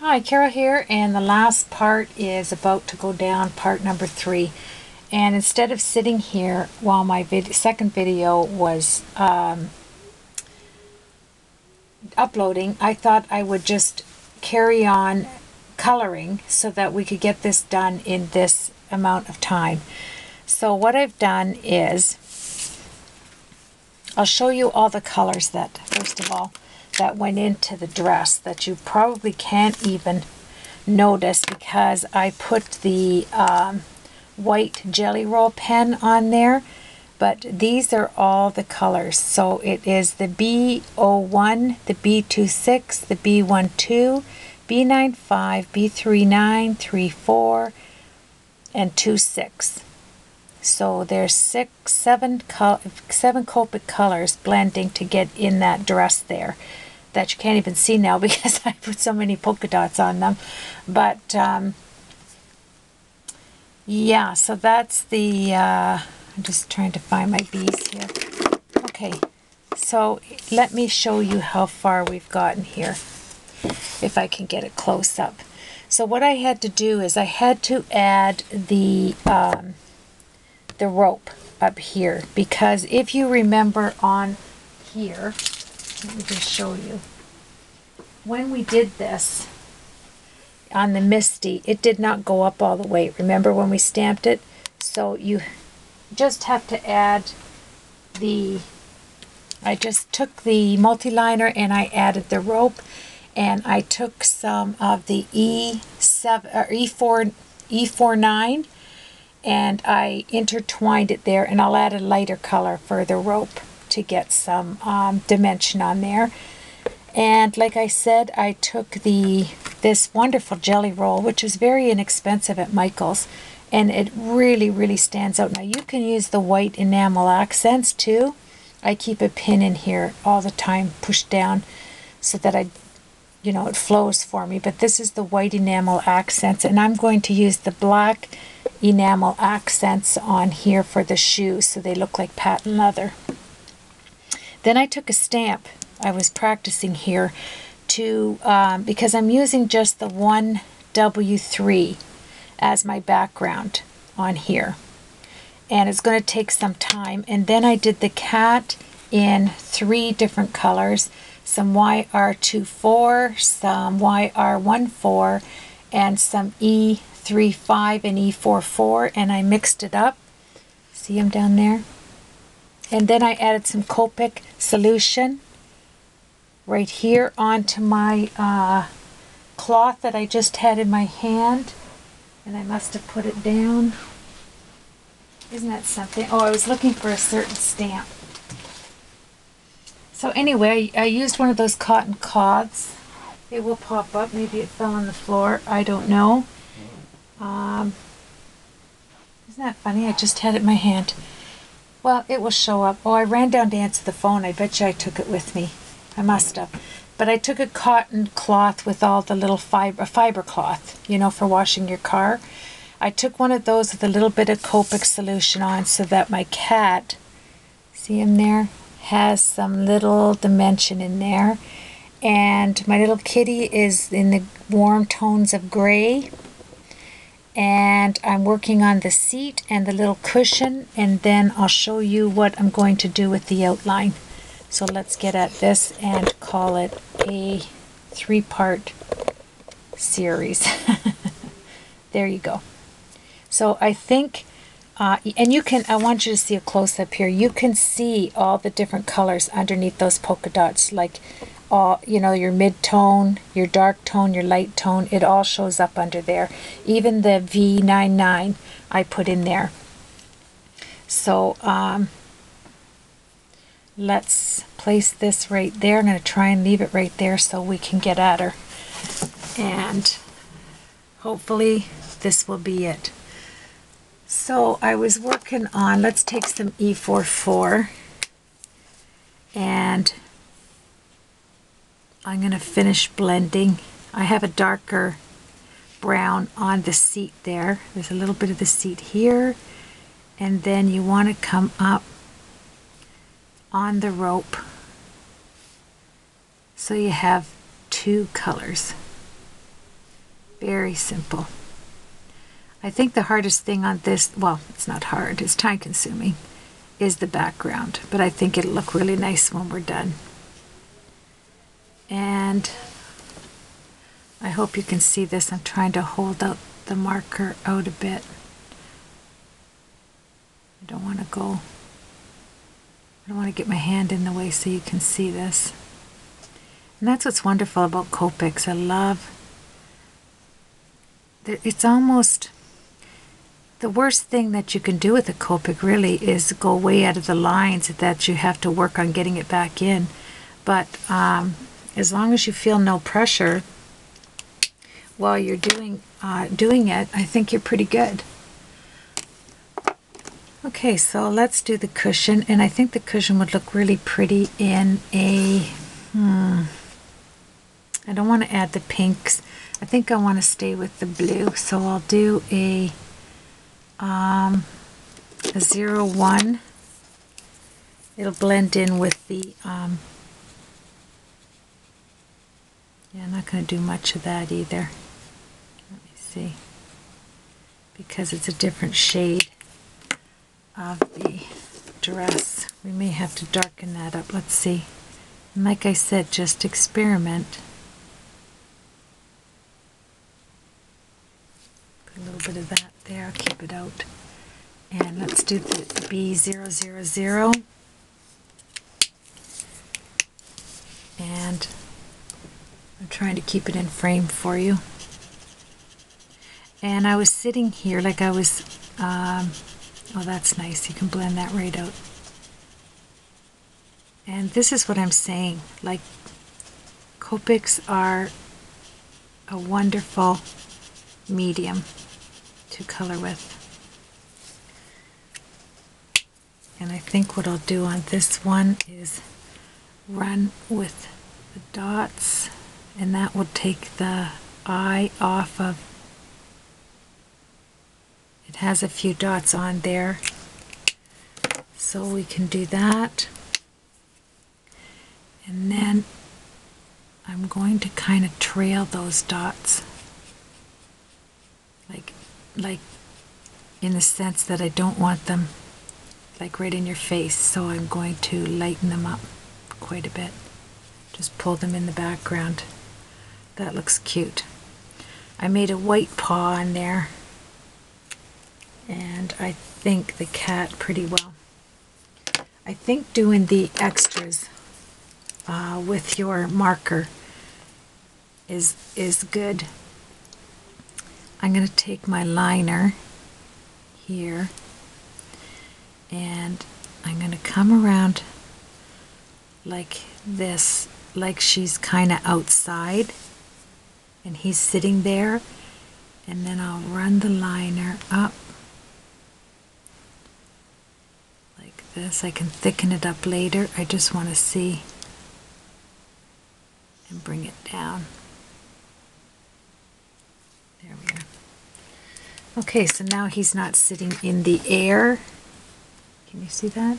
Hi, Carol here, and the last part is about to go down, part number 3. And instead of sitting here while my second video was uploading, I thought I would just carry on coloring so that we could get this done in this amount of time. So what I've done is, I'll show you all the colors that, first of all, that went into the dress that you probably can't even notice because I put the white jelly roll pen on there, but these are all the colors. So it is the B01, the B26, the B12, B95, B39, 34, and 26. So there's seven Copic colors blending to get in that dress there that you can't even see now because I put so many polka dots on them. But yeah, so that's the I'm just trying to find my bees here. Okay, so let me show you how far we've gotten here, if I can get it close up. So what I had to do is I had to add the rope up here, because if you remember on here, let me just show you, when we did this on the Misty, it did not go up all the way. Remember when we stamped it? So you just have to add the, I just took the multi-liner and I added the rope, and I took some of the E49 and I intertwined it there, and I'll add a lighter color for the rope to get some dimension on there. And like I said, I took this wonderful jelly roll, which is very inexpensive at Michael's, and it really stands out. Now you can use the white enamel accents too. I keep a pin in here all the time, pushed down, so that it flows for me. But this is the white enamel accents, and I'm going to use the black enamel accents on here for the shoes so they look like patent leather. Then I took a stamp. I was practicing here to because I'm using just the 1W3 as my background on here, and it's going to take some time. And then I did the cat in 3 different colors, some YR24, some YR14, and some E35 and E44, and I mixed it up. See them down there? And then I added some Copic solution right here onto my cloth that I just had in my hand, and I must have put it down. Isn't that something? Oh, I was looking for a certain stamp. So anyway, I used one of those cotton cloths. It will pop up. Maybe it fell on the floor. I don't know. Isn't that funny? I just had it in my hand. Well, it will show up. Oh, I ran down to answer the phone. I bet you I took it with me. I must have. But I took a cotton cloth with all the little fiber cloth, for washing your car. I took one of those with a little bit of Copic solution on so that my cat, see him there, has some little dimension in there. And my little kitty is in the warm tones of gray. And I'm working on the seat and the little cushion, and then I'll show you what I'm going to do with the outline. So let's get at this and call it a 3-part series. There you go. So I think, and you can, I want you to see a close-up here. You can see all the different colors underneath those polka dots, like your mid-tone, your dark tone, your light tone. It all shows up under there. Even the V99 I put in there. So let's place this right there. I'm going to try and leave it right there so we can get at her. And hopefully this will be it. So I was working on, let's take some E44, and I'm going to finish blending. I have a darker brown on the seat there. There's a little bit of the seat here, and then you want to come up on the rope so you have 2 colors. Very simple. I think the hardest thing on this, well, it's not hard, it's time consuming, is the background. But I think it'll look really nice when we're done. And I hope you can see this. I'm trying to hold out the marker out a bit. I don't want to get my hand in the way so you can see this. And that's what's wonderful about Copics. I love that it's almost the worst thing that you can do with a Copic really is go way out of the lines that you have to work on getting it back in. But as long as you feel no pressure while you're doing it, I think you're pretty good. Okay, so let's do the cushion, and I think the cushion would look really pretty in a, I don't want to add the pinks. I think I want to stay with the blue, so I'll do a 01. It'll blend in with the, yeah, I'm not going to do much of that either. Let me see, because it's a different shade of the dress. We may have to darken that up. Let's see. And like I said, just experiment. Put a little bit of that there. I'll keep it out. And let's do the B000. And I'm trying to keep it in frame for you. And I was sitting here like I was, oh, that's nice. You can blend that right out. And this is what I'm saying. Like, Copics are a wonderful medium to color with. And I think what I'll do on this one is run with the dots, and that will take the eye off of. It has a few dots on there, so we can do that. And then I'm going to kind of trail those dots, like in the sense that I don't want them like right in your face, so I'm going to lighten them up quite a bit. Just pull them in the background. That looks cute. I made a white paw on there, and I think the cat pretty well. I think doing the extras with your marker is good. I'm going to take my liner here, and I'm going to come around like this, like she's kind of outside and he's sitting there, and then I'll run the liner up like this. I can thicken it up later. I just want to see, and bring it down. There we are. Okay, so now he's not sitting in the air. Can you see that?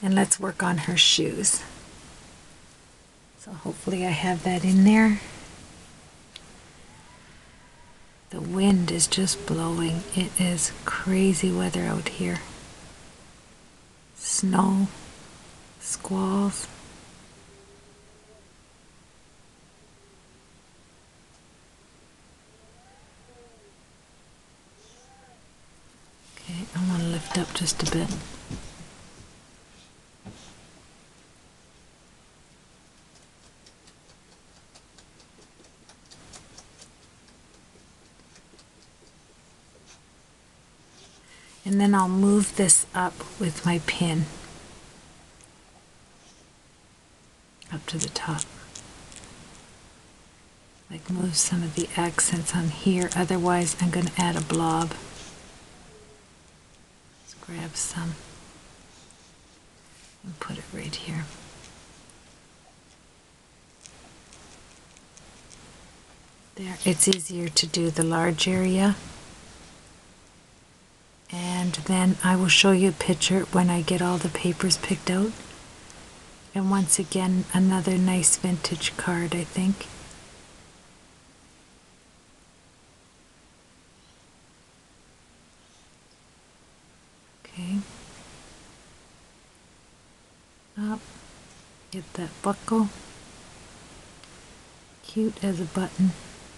And let's work on her shoes. So hopefully I have that in there. The wind is just blowing. It is crazy weather out here. Snow, squalls. Okay, I want to lift up just a bit. And then I'll move this up with my pin up to the top. Like move some of the accents on here, otherwise I'm going to add a blob. Let's grab some and put it right here. There, it's easier to do the large area. And then I will show you a picture when I get all the papers picked out. And once again, another nice vintage card, I think. Get that buckle. Cute as a button.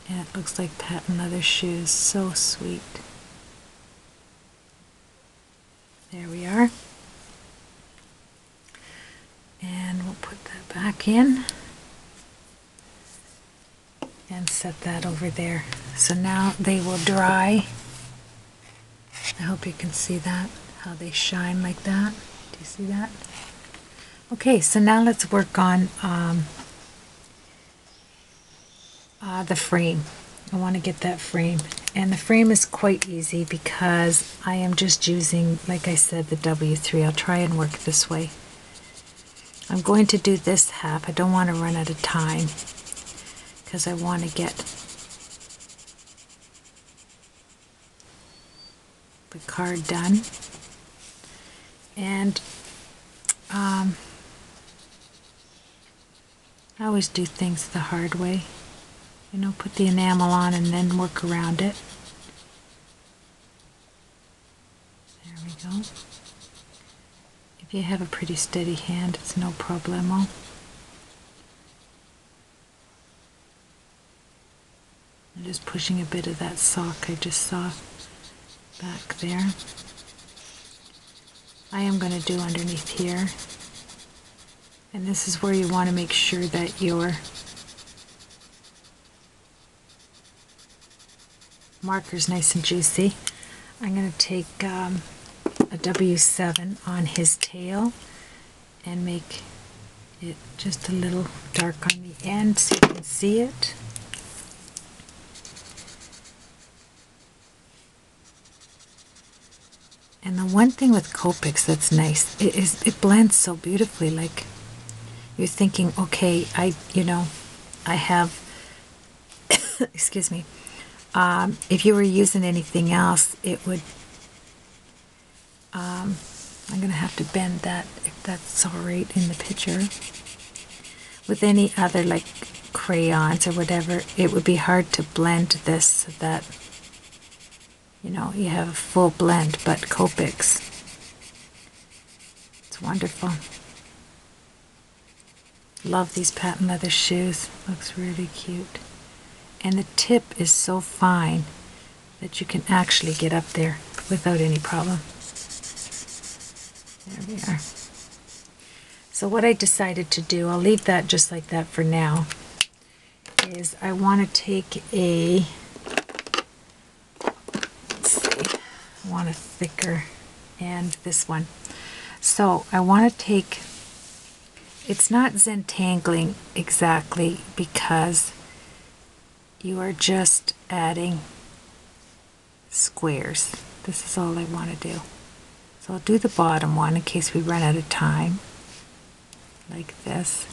And it looks like patent leather shoes. So sweet. There we are. And we'll put that back in. And set that over there. So now they will dry. I hope you can see that, how they shine like that. Do you see that? Okay, so now let's work on the frame. I want to get that frame. And the frame is quite easy because I am just using, like I said, the W3. I'll try and work this way. I'm going to do this half. I don't want to run out of time because I want to get the card done. And I always do things the hard way. You know, put the enamel on and then work around it. There we go. If you have a pretty steady hand, it's no problemo. I'm just pushing a bit of that sock I just saw back there. I am going to do underneath here. And this is where you want to make sure that your marker's nice and juicy. I'm going to take a W7 on his tail and make it just a little dark on the end so you can see it. And the one thing with Copics that's nice, it blends so beautifully. Like you're thinking, okay, I have, excuse me, if you were using anything else, it would, I'm going to have to bend that if that's all right in the picture. With any other like crayons or whatever, it would be hard to blend this so that, you know, you have a full blend, but Copics, it's wonderful. Love these patent leather shoes. Looks really cute. And the tip is so fine that you can actually get up there without any problem. There we are. So what I decided to do, I'll leave that just like that for now, is I want to take a, let's see, I want a thicker, and this one. So I want to take, it's not Zentangling exactly because you are just adding squares. This is all I want to do. So I'll do the bottom one in case we run out of time, like this.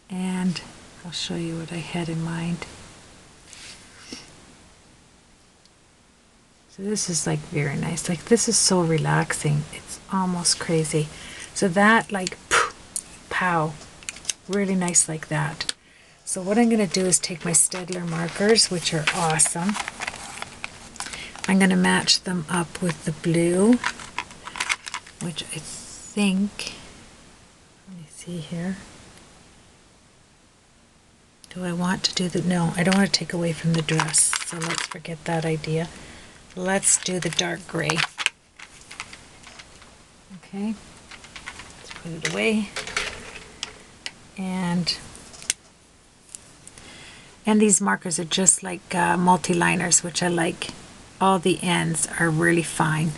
And I'll show you what I had in mind. So this is like very nice. Like this is so relaxing. It's almost crazy. So that like pow, really nice like that. So what I'm going to do is take my Staedtler markers, which are awesome. I'm going to match them up with the blue, which I think, let me see here. Do I want to do the, no, I don't want to take away from the dress, so let's forget that idea. Let's do the dark gray. Okay, let's put it away. And these markers are just like multi-liners, which I like. All the ends are really fine.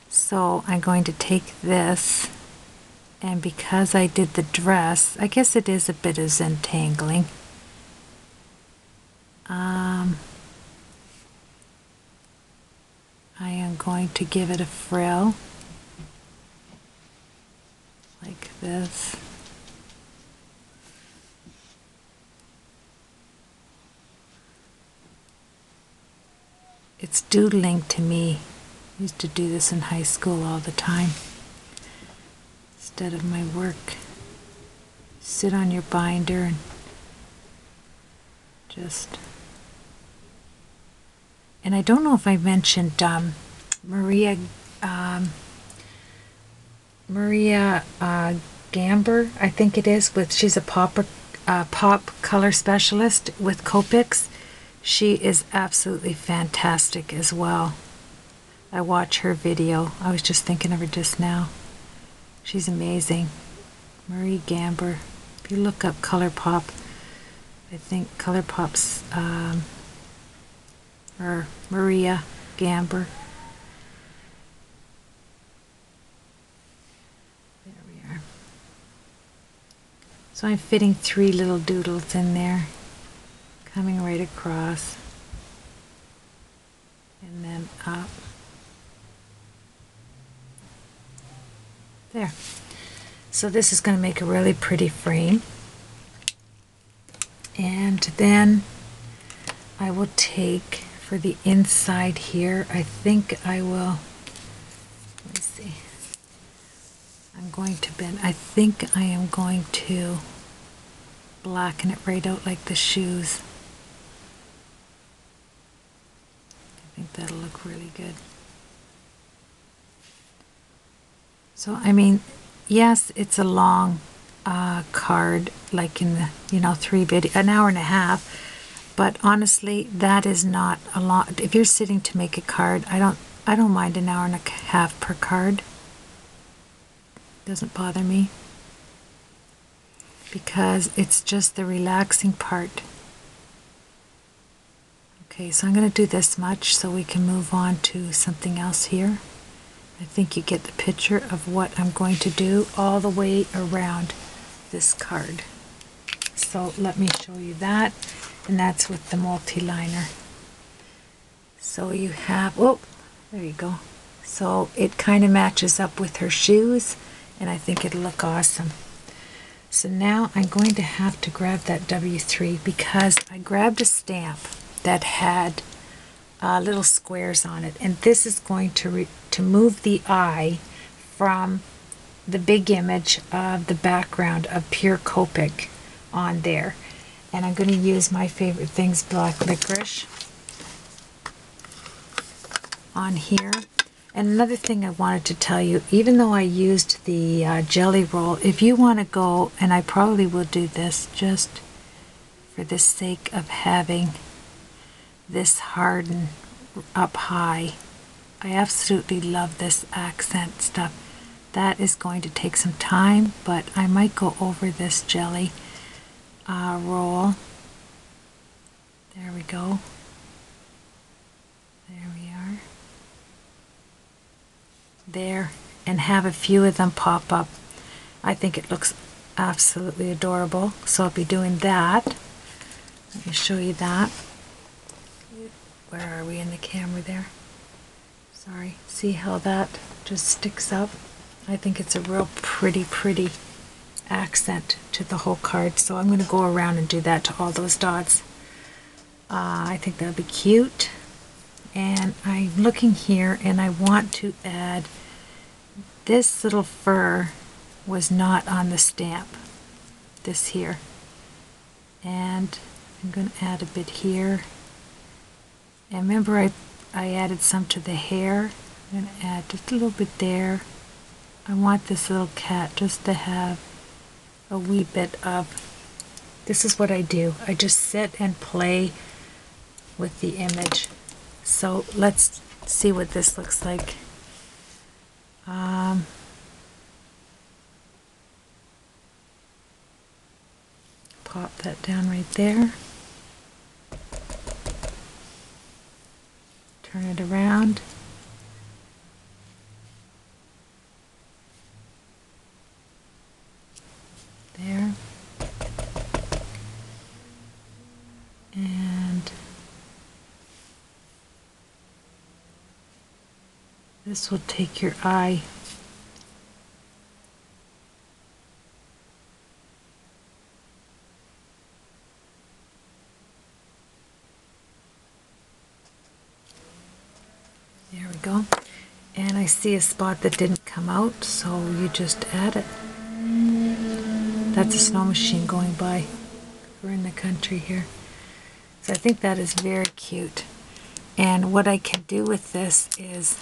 So I'm going to take this, and because I did the dress, I guess it is a bit of Zentangling. I am going to give it a frill, like this. It's doodling to me. I used to do this in high school all the time. Instead of my work, sit on your binder and just... And I don't know if I mentioned Maria Maria Gamber, I think it is. She's a pop color specialist with Copics. She is absolutely fantastic as well. I watch her video. I was just thinking of her just now. She's amazing. Marie Gamber. If you look up ColourPop, I think ColourPop's or Maria Gamber. There we are. So I'm fitting 3 little doodles in there, coming right across, and then up. There. So this is going to make a really pretty frame. And then I will take, for the inside here, I think I will, let me see, I'm going to bend, I think I am going to blacken it right out like the shoes. I think that'll look really good. So, I mean, yes, it's a long card, like in the, 3 video, an hour and a half, but honestly, that is not a lot. If you're sitting to make a card, I don't mind an hour and a half per card. Doesn't bother me, because it's just the relaxing part. Okay, so I'm going to do this much so we can move on to something else here. I think you get the picture of what I'm going to do all the way around this card. So let me show you that, and that's with the multi-liner. So you have, oh, there you go. So it kind of matches up with her shoes, and I think it'll look awesome. So now I'm going to have to grab that W3, because I grabbed a stamp that had little squares on it, and this is going to move the eye from the big image of the background of pure Copic on there. And I'm going to use my favorite things, black licorice, on here. And another thing I wanted to tell you, even though I used the jelly roll, if you want to go, and I probably will do this just for the sake of having this harden up high. I absolutely love this accent stuff. That is going to take some time, but I might go over this jelly roll. There we go. There we are. There, and have a few of them pop up. I think it looks absolutely adorable, so I'll be doing that. Let me show you that. Where are we in the camera there? Sorry. See how that just sticks up? I think it's a real pretty accent to the whole card. So I'm going to go around and do that to all those dots. I think that'll be cute. And I'm looking here, and I want to add, this little fur was not on the stamp. This here. And I'm going to add a bit here. And remember, I added some to the hair. I'm going to add just a little bit there. I want this little cat just to have a wee bit of, this is what I do. I just sit and play with the image. So let's see what this looks like. Pop that down right there. Turn it around. There. And this will take your eye there we go. And I see a spot that didn't come out, so you just add it. That's a snow machine going by. We're in the country here. So I think that is very cute. And what I can do with this is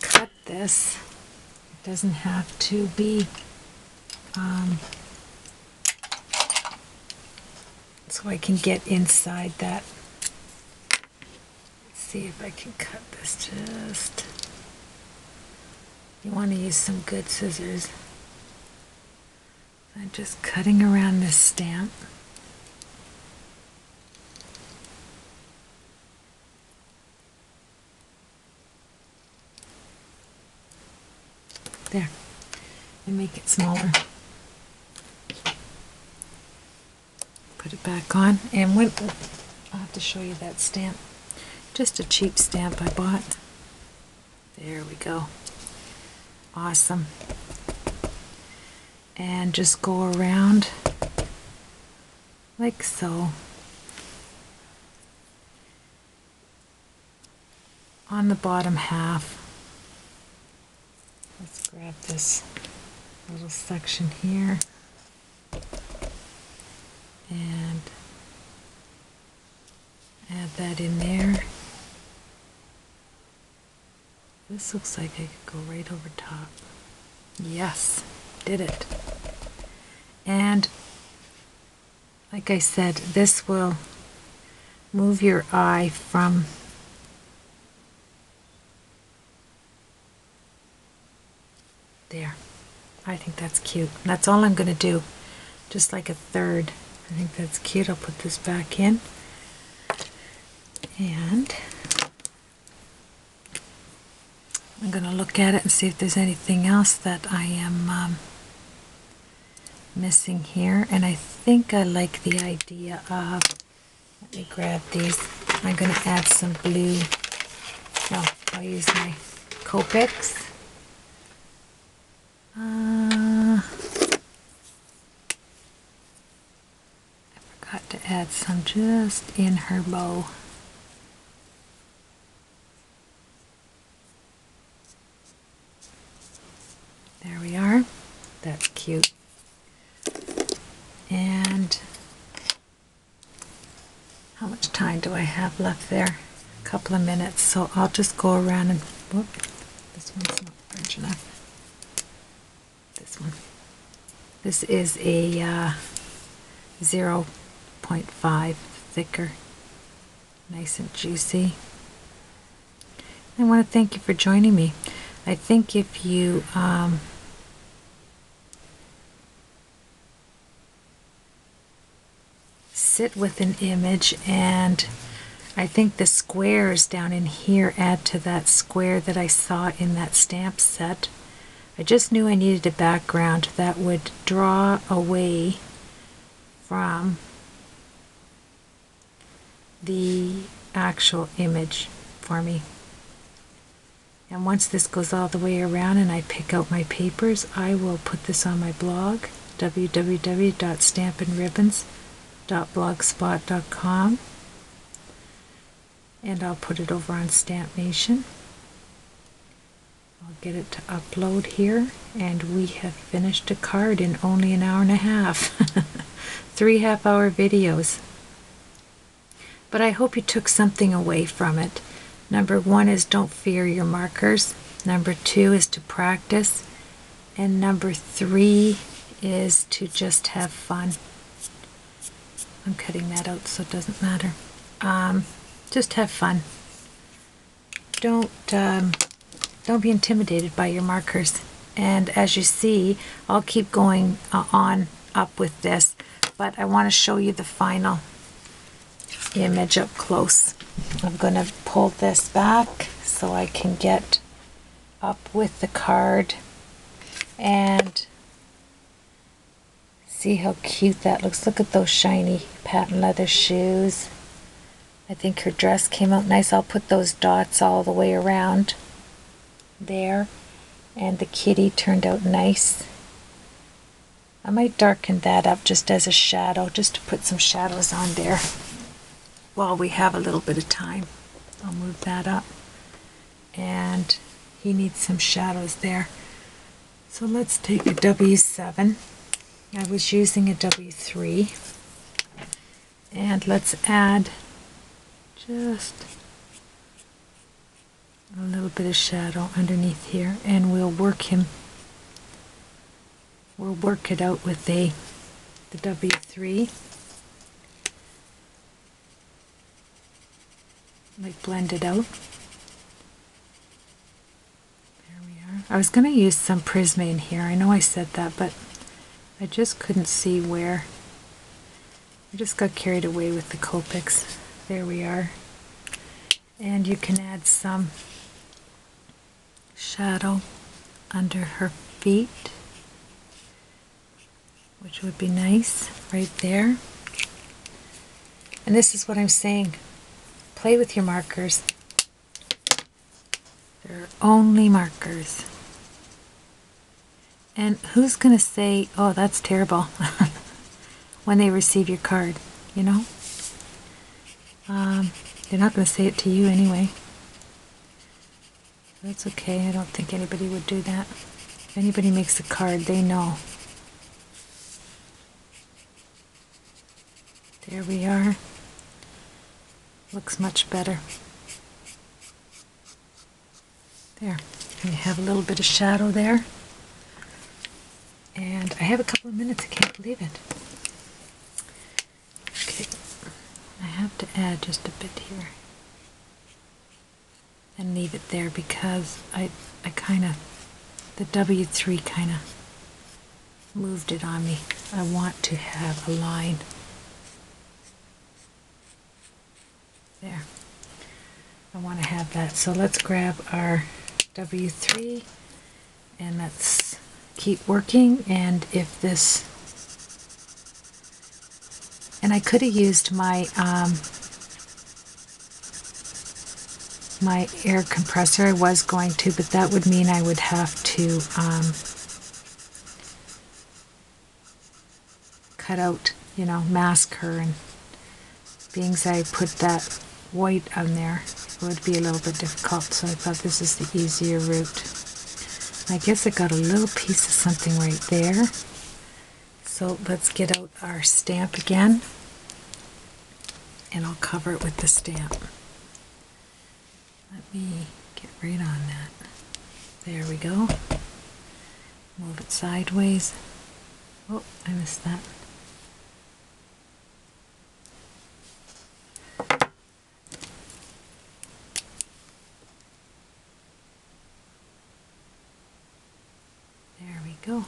cut this, Doesn't have to be so I can get inside that. Let's see if I can cut this just. You want to use some good scissors. I'm just cutting around this stamp. There. And make it smaller. Put it back on, and when I'll have to show you that stamp. Just a cheap stamp I bought. There we go. Awesome. And just go around like so. On the bottom half. Let's grab this little section here. And add that in there. This looks like I could go right over top. Yes, did it. And like I said, this will move your eye from there. I think that's cute. That's all I'm going to do. Just like a third. I think that's cute. I'll put this back in. And I'm going to look at it and see if there's anything else that I am missing here. And I think I like the idea of, let me grab these. I'm going to add some blue. No, I'll use my Copics. I forgot to add some just in her bow. There we are. That's cute. And how much time do I have left there? A couple of minutes. So I'll just go around and, whoop, this one's not large enough. This one. This is a 0.5 thicker. Nice and juicy. I want to thank you for joining me. I think if you sit with an image, and I think the squares down in here add to that square that I saw in that stamp set. I just knew I needed a background that would draw away from the actual image for me. And once this goes all the way around and I pick out my papers, I will put this on my blog, www.stampandribbons.blogspot.com, and I'll put it over on Stamp Nation. I'll get it to upload here, and we have finished a card in only an hour and a half. 3 half-hour videos. But I hope you took something away from it. Number 1 is don't fear your markers. Number 2 is to practice. And number 3 is to just have fun. I'm cutting that out so it doesn't matter. Just have fun. Don't be intimidated by your markers. And as you see, I'll keep going on up with this, but I want to show you the final image up close. I'm going to pull this back so I can get up with the card and see how cute that looks. Look at those shiny patent leather shoes. I think her dress came out nice. I'll put those dots all the way around there, and the kitty turned out nice. I might darken that up just as a shadow, just to put some shadows on there while we have a little bit of time. I'll move that up, and he needs some shadows there. So let's take a W7. I was using a W3, and let's add just a little bit of shadow underneath here, and we'll work him we'll work it out with the W3. Like blend it out. There we are. I was going to use some Prisma in here. I know I said that, but I just couldn't see where. I just got carried away with the Copics. There we are. And you can add some shadow under her feet, which would be nice right there. And this is what I'm saying. Play with your markers. They're only markers. And who's going to say, oh, that's terrible, when they receive your card, you know? They're not going to say it to you anyway. That's okay. I don't think anybody would do that. If anybody makes a card, they know. There we are. Looks much better. There. And you have a little bit of shadow there. And I have a couple of minutes. I can't believe it. Okay. I have to add just a bit here. And leave it there because I kind of, the W3 kind of moved it on me. I want to have a line. There. I want to have that. So let's grab our W3 and let's keep working. And if this, and I could have used my my air compressor. I was going to, but that would mean I would have to cut out, you know, mask her, and being as I put that white on there, it would be a little bit difficult, so I thought this is the easier route. I guess I got a little piece of something right there. So let's get out our stamp again, and I'll cover it with the stamp. Let me get right on that. There we go. Move it sideways. Oh, I missed that. There we go.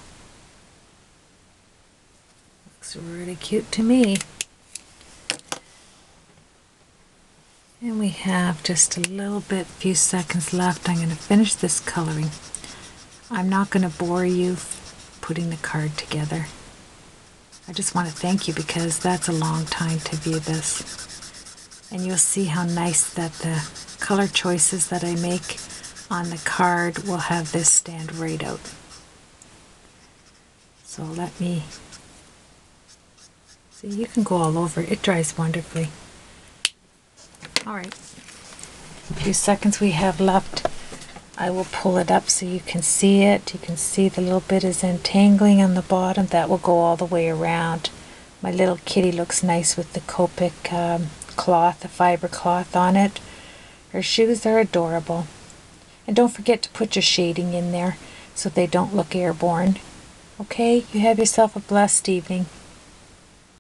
Looks really cute to me. And we have just a little bit, few seconds left. I'm going to finish this coloring. I'm not going to bore you putting the card together. I just want to thank you because that's a long time to view this. And you'll see how nice that the color choices that I make on the card will have this stand right out. So let me, see, you can go all over. It dries wonderfully. Alright, a few seconds we have left. I will pull it up so you can see it. You can see the little bit of Zentangling on the bottom. That will go all the way around. My little kitty looks nice with the Copic cloth, the fiber cloth on it. Her shoes are adorable. And don't forget to put your shading in there so they don't look airborne. Okay, you have yourself a blessed evening.